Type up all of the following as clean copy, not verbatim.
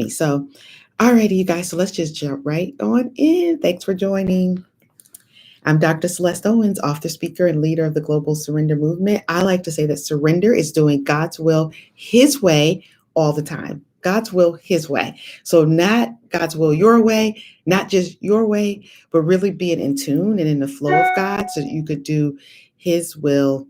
me. So, alrighty, you guys. So let's just jump right on in. Thanks for joining. I'm Dr. Celeste Owens, author, speaker, and leader of the Global Surrender Movement. I like to say that surrender is doing God's will His way all the time. God's will His way. So not God's will your way, not just your way, but really being in tune and in the flow of God so that you could do His will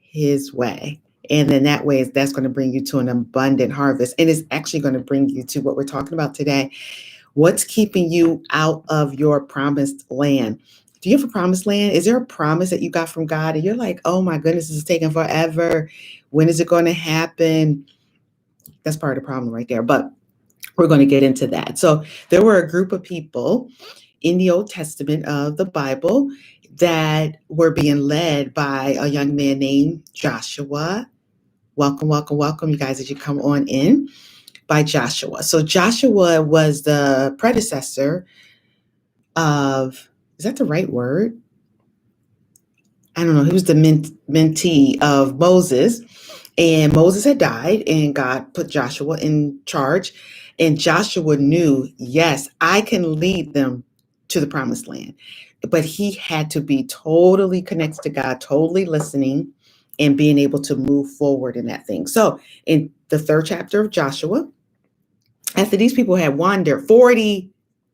His way. And then that way, that's going to bring you to an abundant harvest. And it's actually going to bring you to what we're talking about today. What's keeping you out of your promised land? Do you have a promised land? Is there a promise that you got from God and you're like, oh my goodness, this is taking forever. When is it going to happen? That's part of the problem right there. But we're going to get into that. So there were a group of people in the Old Testament of the Bible that were being led by a young man named Joshua. Welcome, welcome, welcome, you guys, as you come on in, by Joshua. So Joshua was the predecessor of, is that the right word? I don't know. He was the mentee of Moses, and Moses had died, and God put Joshua in charge. And Joshua knew, yes, I can lead them to the promised land. But he had to be totally connected to God, totally listening, and being able to move forward in that thing. So in the third chapter of Joshua, after these people had wandered 40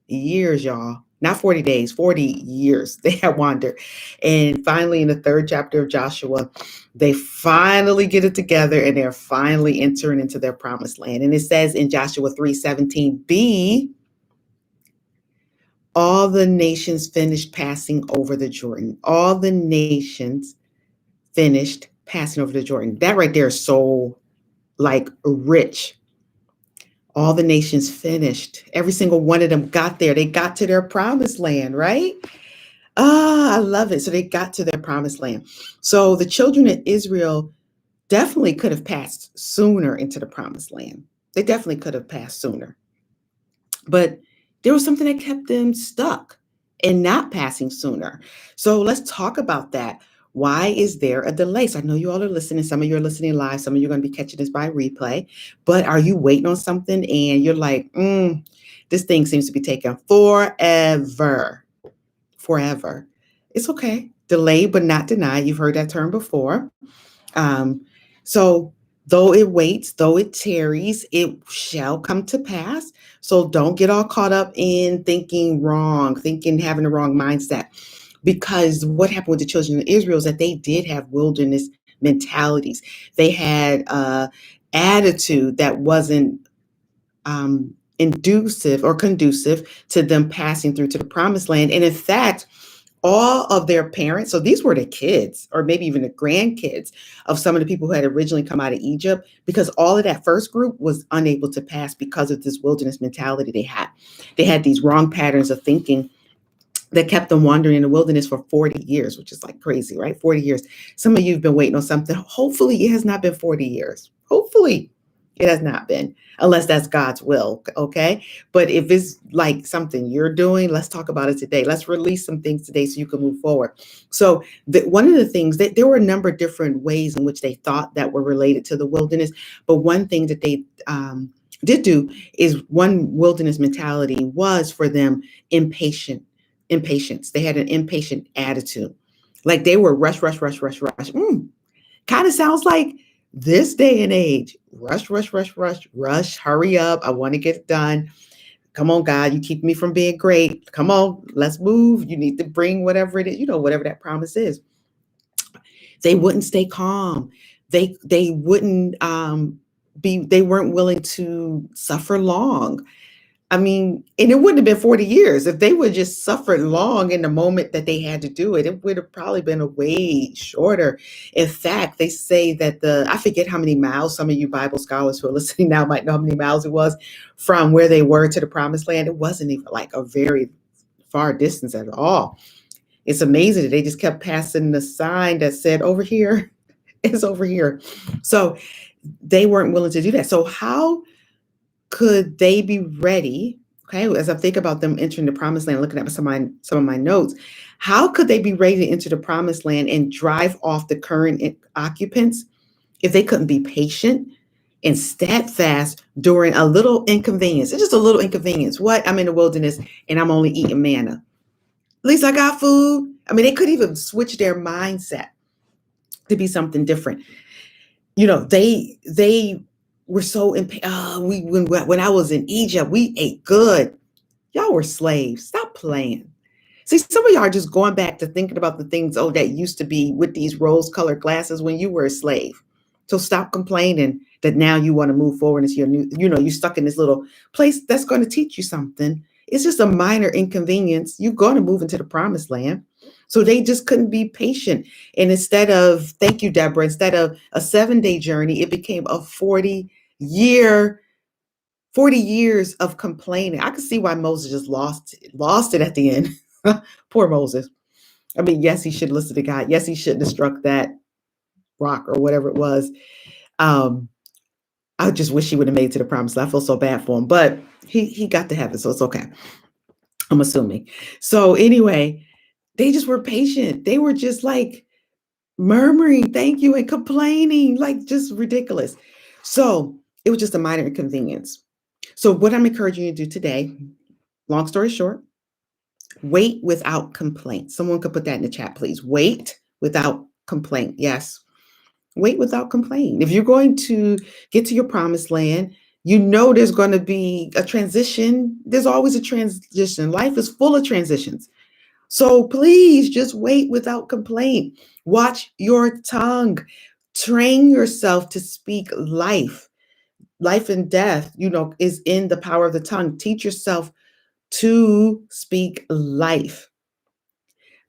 years, y'all, not 40 days, 40 years, they had wandered. And finally, in the third chapter of Joshua, they finally get it together and they're finally entering into their promised land. And it says in Joshua 3:17b, all the nations finished passing over the Jordan. All the nations finished passing over the Jordan. That right there is so rich. All the nations finished. Every single one of them got there. They got to their promised land, right? I love it. So they got to their promised land. So the children of Israel definitely could have passed sooner into the promised land. They definitely could have passed sooner. But there was something that kept them stuck and not passing sooner. So let's talk about that. Why is there a delay? So I know you all are listening. Some of you are listening live. Some of you are going to be catching this by replay. But are you waiting on something and you're like, this thing seems to be taking forever? Forever. It's okay. Delay, but not deny. You've heard that term before. So though it waits, though it tarries, it shall come to pass. So don't get all caught up in thinking wrong, having the wrong mindset. Because what happened with the children of Israel is that they did have wilderness mentalities. They had attitude that wasn't inducive or conducive to them passing through to the promised land. And in fact, all of their parents, so these were the kids or maybe even the grandkids of some of the people who had originally come out of Egypt, because all of that first group was unable to pass because of this wilderness mentality they had. They had these wrong patterns of thinking that kept them wandering in the wilderness for 40 years, which is like crazy, right? 40 years. Some of you have been waiting on something. Hopefully it has not been 40 years. Hopefully it has not been, unless that's God's will, okay? But if it's like something you're doing, let's talk about it today. Let's release some things today so you can move forward. So one of the things that there were a number of different ways in which they thought that were related to the wilderness, but one thing that they did do is one wilderness mentality was for them impatience. They had an impatient attitude. Like they were rush. Kind of sounds like this day and age. Rush, hurry up. I want to get it done. Come on, God, you keep me from being great. Come on, let's move. You need to bring whatever it is, whatever that promise is. They wouldn't stay calm. They wouldn't they weren't willing to suffer long. I mean, and it wouldn't have been 40 years. If they would just suffered long in the moment that they had to do it, it would have probably been a way shorter. In fact, they say that I forget how many miles, some of you Bible scholars who are listening now might know how many miles it was from where they were to the promised land. It wasn't even like a very far distance at all. It's amazing that they just kept passing the sign that said over here, it's over here. So they weren't willing to do that. So how could they be ready? Okay, as I think about them entering the promised land, looking at some of my notes, how could they be ready to enter the promised land and drive off the current occupants if they couldn't be patient and steadfast during a little inconvenience. It's just a little inconvenience. What? I'm in the wilderness and I'm only eating manna. At least I got food. I mean, they could even switch their mindset to be something different. They were so we when I was in Egypt, we ate good. Y'all were slaves. Stop playing. See, some of y'all are just going back to thinking about the things, that used to be with these rose-colored glasses when you were a slave. So stop complaining that now you want to move forward into your new, you're stuck in this little place that's going to teach you something. It's just a minor inconvenience. You're going to move into the promised land. So they just couldn't be patient. And thank you, Deborah, instead of a 7-day journey, it became a 40 years of complaining. I could see why Moses just lost it at the end. Poor Moses. I mean, yes, he should listen to God. Yes, he shouldn't have struck that rock or whatever it was. I just wish he would have made it to the promised land. I feel so bad for him, but he got to heaven, so it's okay. I'm assuming. So anyway, they just were patient. They were just like murmuring, thank you, and complaining, like just ridiculous. So it was just a minor inconvenience. So what I'm encouraging you to do today, long story short, wait without complaint. Someone could put that in the chat, please. Wait without complaint. Yes. Wait without complaint. If you're going to get to your promised land, there's going to be a transition. There's always a transition. Life is full of transitions. So please just wait without complaint. Watch your tongue. Train yourself to speak life. Life and death, is in the power of the tongue. Teach yourself to speak life.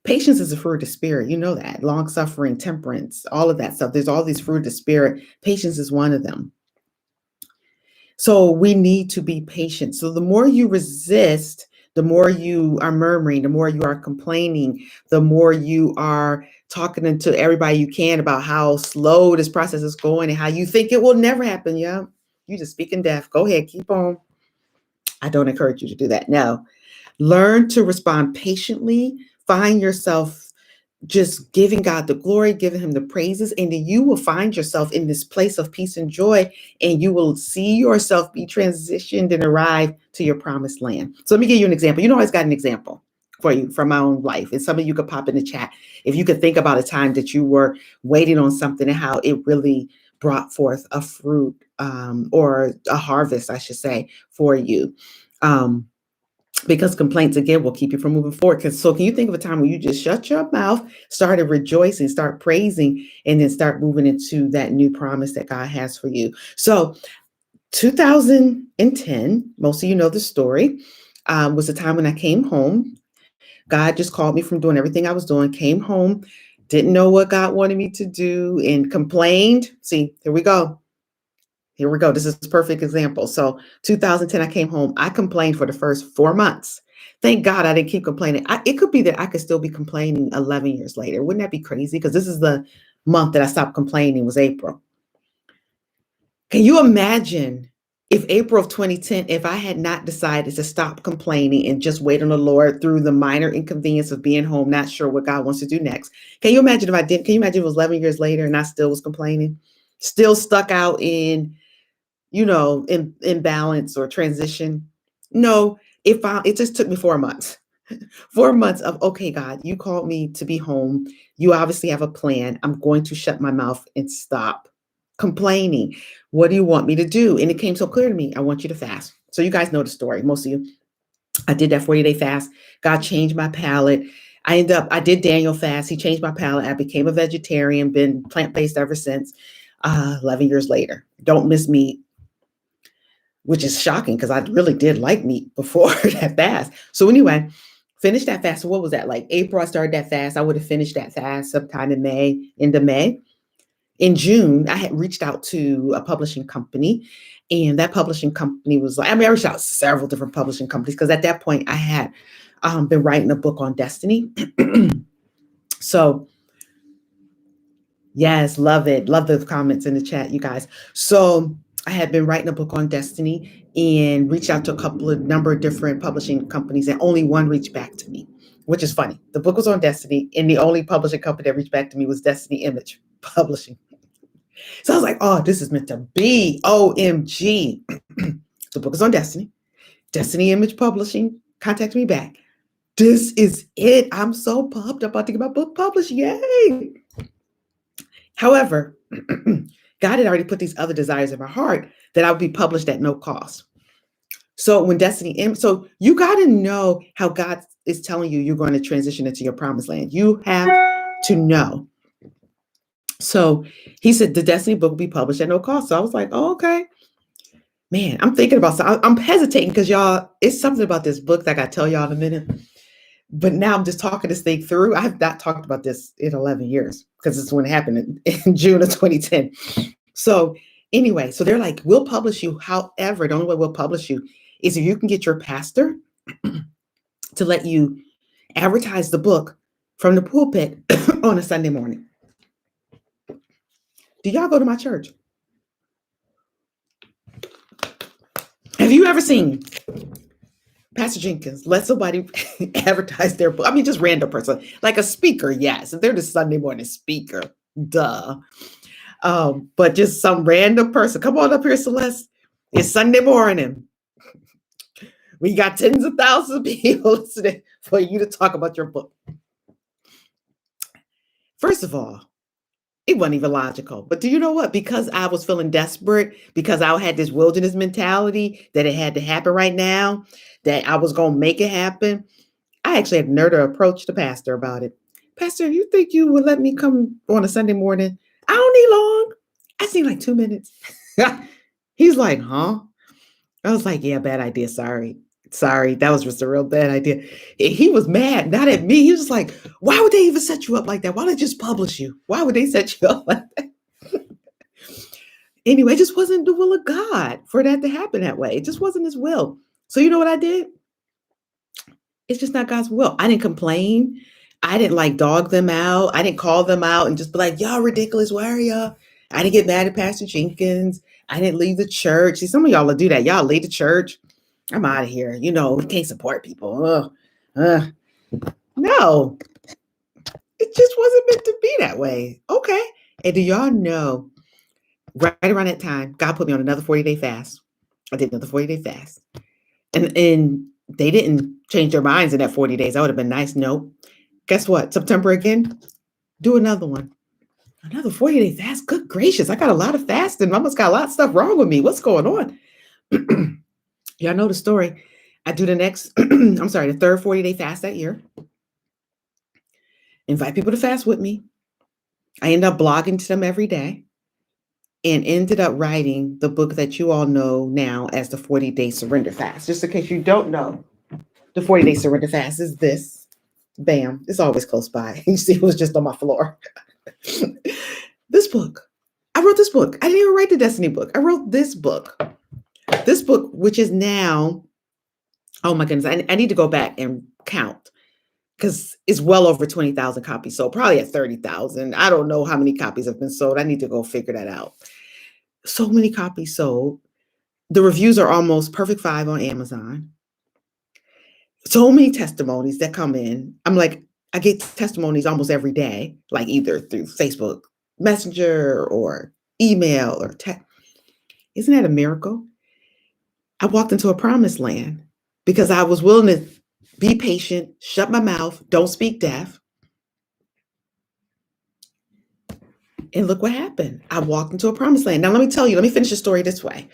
Patience is a fruit of the spirit. You know that. Long suffering, temperance, all of that stuff. There's all these fruit of the spirit. Patience is one of them. So we need to be patient. So the more you resist, the more you are murmuring, the more you are complaining, the more you are talking to everybody you can about how slow this process is going and how you think it will never happen. Yeah. You just speaking death. Go ahead. Keep on. I don't encourage you to do that. No. Learn to respond patiently. Find yourself just giving God the glory, giving him the praises, and then you will find yourself in this place of peace and joy, and you will see yourself be transitioned and arrive to your promised land. So let me give you an example. I always got an example for you from my own life, and some of you could pop in the chat if you could think about a time that you were waiting on something and how it really brought forth a fruit or a harvest, I should say, for you. Because complaints, again, will keep you from moving forward. So can you think of a time where you just shut your mouth, started rejoicing, start praising, and then start moving into that new promise that God has for you? So 2010, most of you know the story, was the time when I came home. God just called me from doing everything I was doing, came home, didn't know what God wanted me to do, and complained. See, here we go. Here we go. This is a perfect example. So 2010, I came home. I complained for the first 4 months. Thank God I didn't keep complaining. It could be that I could still be complaining 11 years later. Wouldn't that be crazy? Because this is the month that I stopped complaining, was April. Can you imagine if April of 2010, if I had not decided to stop complaining and just wait on the Lord through the minor inconvenience of being home, not sure what God wants to do next? Can you imagine if I didn't? Can you imagine if it was 11 years later and I still was complaining? Still stuck out in imbalance or transition. No, it just took me 4 months. 4 months of, okay, God, you called me to be home. You obviously have a plan. I'm going to shut my mouth and stop complaining. What do you want me to do? And it came so clear to me. I want you to fast. So you guys know the story, most of you. I did that 40-day fast. God changed my palate. I did Daniel fast. He changed my palate. I became a vegetarian, been plant-based ever since, 11 years later. Don't miss meat, which is shocking because I really did like meat before that fast. So anyway, finished that fast. So what was that, like April? I started that fast. I would have finished that fast sometime in May, into May. In June, I had reached out to a publishing company, and that publishing company was like, I reached out to several different publishing companies because at that point I had been writing a book on destiny. So yes, love it. Love the comments in the chat, you guys. So I had been writing a book on destiny and reached out to a number of different publishing companies, and only one reached back to me, which is funny. The book was on destiny, and the only publishing company that reached back to me was Destiny Image Publishing. So I was like, oh, this is meant to be. OMG. The book is on Destiny. Destiny Image Publishing contacted me back. This is it. I'm so pumped. I'm about to get my book published. Yay. However, God had already put these other desires in my heart that I would be published at no cost. So when so you got to know how God is telling you you're going to transition into your promised land. You have to know. So he said the Destiny book will be published at no cost. So I was like, oh, okay. Man, I'm thinking about I'm hesitating because y'all, it's something about this book that I got to tell y'all in a minute. But now I'm just talking this thing through. I have not talked about this in 11 years because it's when it happened in June of 2010. So anyway, so they're like, we'll publish you. However, the only way we'll publish you is if you can get your pastor to let you advertise the book from the pulpit on a Sunday morning. Do y'all go to my church? Have you ever seen Pastor Jenkins let somebody advertise their book? I mean, just random person, like a speaker, yes. They're the Sunday morning speaker, duh. But just some random person. Come on up here, Celeste. It's Sunday morning. We got tens of thousands of people listening for you to talk about your book. First of all, it wasn't even logical. But do you know what? Because I was feeling desperate, because I had this wilderness mentality that it had to happen right now, that I was going to make it happen, I actually had nerve to approach the pastor about it. Pastor, you think you would let me come on a Sunday morning? I don't need long. I see like 2 minutes. He's like, huh? I was like, yeah, bad idea. Sorry. That was just a real bad idea. He was mad, not at me. He was just like, why would they even set you up like that? Why don't they just publish you? Why would they set you up like that? Anyway, it just wasn't the will of God for that to happen that way. It just wasn't his will. So you know what I did? It's just not God's will. I didn't complain. I didn't like dog them out. I didn't call them out and just be like, y'all ridiculous. Why are y'all? I didn't get mad at Pastor Jenkins. I didn't leave the church. See, some of y'all will do that. Y'all leave the church. I'm out of here. You know, we can't support people. No, it just wasn't meant to be that way. Okay. And do y'all know, right around that time, God put me on another 40-day fast. I did another 40-day fast. And they didn't change their minds in that 40 days. That would have been nice. Nope. Guess what? September again, do another one. Another 40-day fast. Good gracious. I got a lot of fasting. I must got a lot of stuff wrong with me. What's going on? Y'all know the story. I do the third 40-day fast that year. Invite people to fast with me. I end up blogging to them every day and ended up writing the book that you all know now as the 40-day surrender fast. Just in case you don't know, the 40-day surrender fast is this. Bam. It's always close by. You see, it was just on my floor. This book. I wrote this book. I didn't even write the Destiny book. I wrote this book. This book, which is now, oh my goodness, I need to go back and count because it's well over 20,000 copies sold, probably at 30,000. I don't know how many copies have been sold. I need to go figure that out. So many copies sold. The reviews are almost perfect 5 on Amazon. So many testimonies that come in. I'm like, I get testimonies almost every day, like either through Facebook Messenger or email or text. Isn't that a miracle? I walked into a promised land because I was willing to be patient, shut my mouth, don't speak deaf. And look what happened. I walked into a promised land. Now, let me finish the story this way.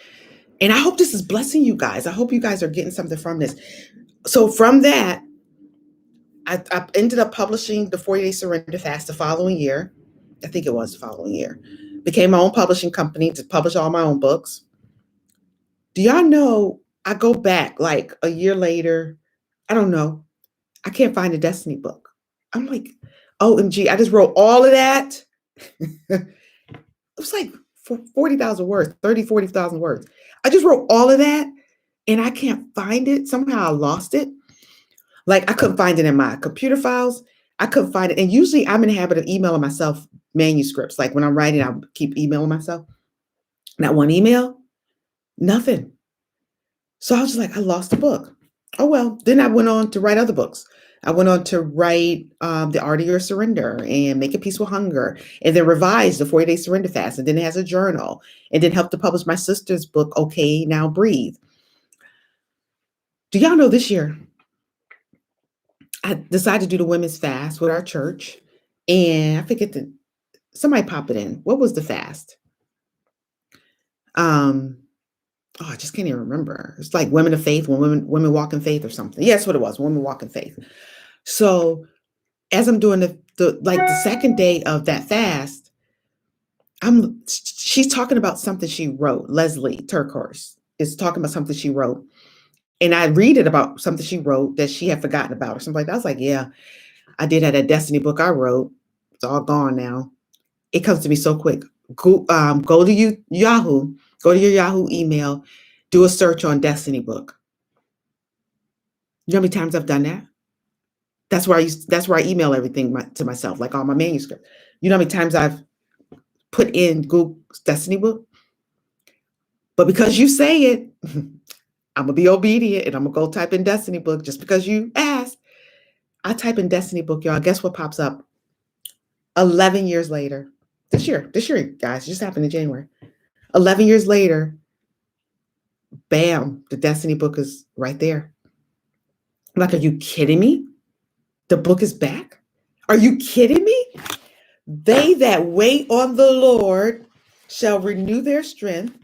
And I hope this is blessing you guys. I hope you guys are getting something from this. So from that, I ended up publishing the 40-day surrender fast the following year. I think it was the following year. Became my own publishing company to publish all my own books. Do y'all know, I go back like a year later, I don't know, I can't find a Destiny book. I'm like, OMG, I just wrote all of that. It was like 40,000 words, 40,000 words. I just wrote all of that and I can't find it. Somehow I lost it. Like I couldn't find it in my computer files. I couldn't find it. And usually I'm in the habit of emailing myself manuscripts. Like when I'm writing, I'll keep emailing myself. Not one email, nothing. So I was just like, I lost the book. Oh, well, then I went on to write other books. I went on to write The Art of Your Surrender and Make a Peace with Hunger, and then revised the 40-day surrender fast, and then it has a journal, and then helped to publish my sister's book, Okay, Now Breathe. Do y'all know this year I decided to do the women's fast with our church, and I forget somebody pop it in. What was the fast? Um, oh, I just can't even remember. It's like Women of Faith, when women walk in faith or something. Yeah, that's what it was. Women walk in faith. So as I'm doing the second day of that fast, she's talking about something she wrote. Leslie Turkhorse is talking about something she wrote. And I read it about something she wrote that she had forgotten about or something like that. I was like, yeah, I did have that destiny book I wrote. It's all gone now. It comes to me so quick. Go to Yahoo, go to your Yahoo email, do a search on destiny book. You know how many times I've done that? That's where I email everything to myself, like all my manuscript. You know how many times I've put in Google Destiny book? But because you say it, I'm gonna be obedient and I'm gonna go type in Destiny book just because you asked. I type in Destiny book, y'all. Guess what pops up? 11 years later. This year, guys, it just happened in January. 11 years later, bam, the Destiny book is right there. I'm like, are you kidding me? The book is back? Are you kidding me? They that wait on the Lord shall renew their strength.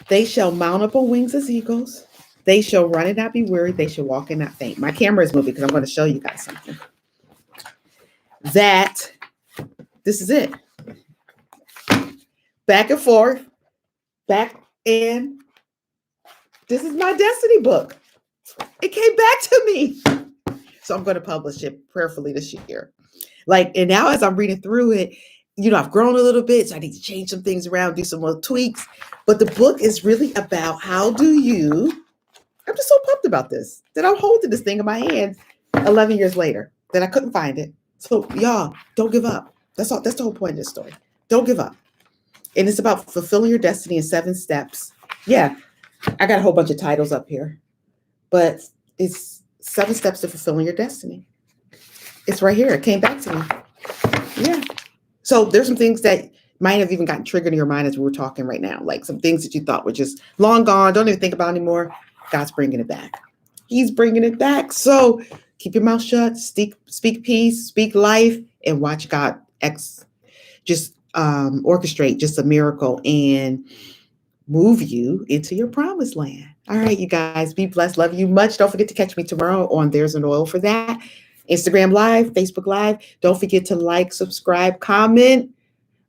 They shall mount up on wings as eagles. They shall run and not be weary. They shall walk and not faint. My camera is moving because I'm going to show you guys something. This is it. Back and forth, back and this is my Destiny book. It came back to me. So I'm going to publish it prayerfully this year. And now as I'm reading through it, I've grown a little bit, so I need to change some things around, do some more tweaks. But the book is really about I'm just so pumped about this, that I'm holding this thing in my hand 11 years later, that I couldn't find it. So y'all, don't give up. That's all. That's the whole point of this story. Don't give up. And it's about fulfilling your destiny in 7 steps. Yeah, I got a whole bunch of titles up here, but it's 7 steps to fulfilling your destiny. It's right here. It came back to me. Yeah. So there's some things that might have even gotten triggered in your mind as we were talking right now, like some things that you thought were just long gone, don't even think about anymore. God's bringing it back. He's bringing it back. So keep your mouth shut, speak peace, speak life, and watch God orchestrate just a miracle and move you into your promised land. All right, you guys, be blessed. Love you much. Don't forget to catch me tomorrow on There's an Oil for That. Instagram Live, Facebook Live. Don't forget to like, subscribe, comment.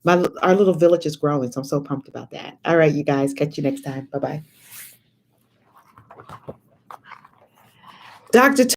Our little village is growing, so I'm so pumped about that. All right, you guys, catch you next time. Bye-bye. Dr.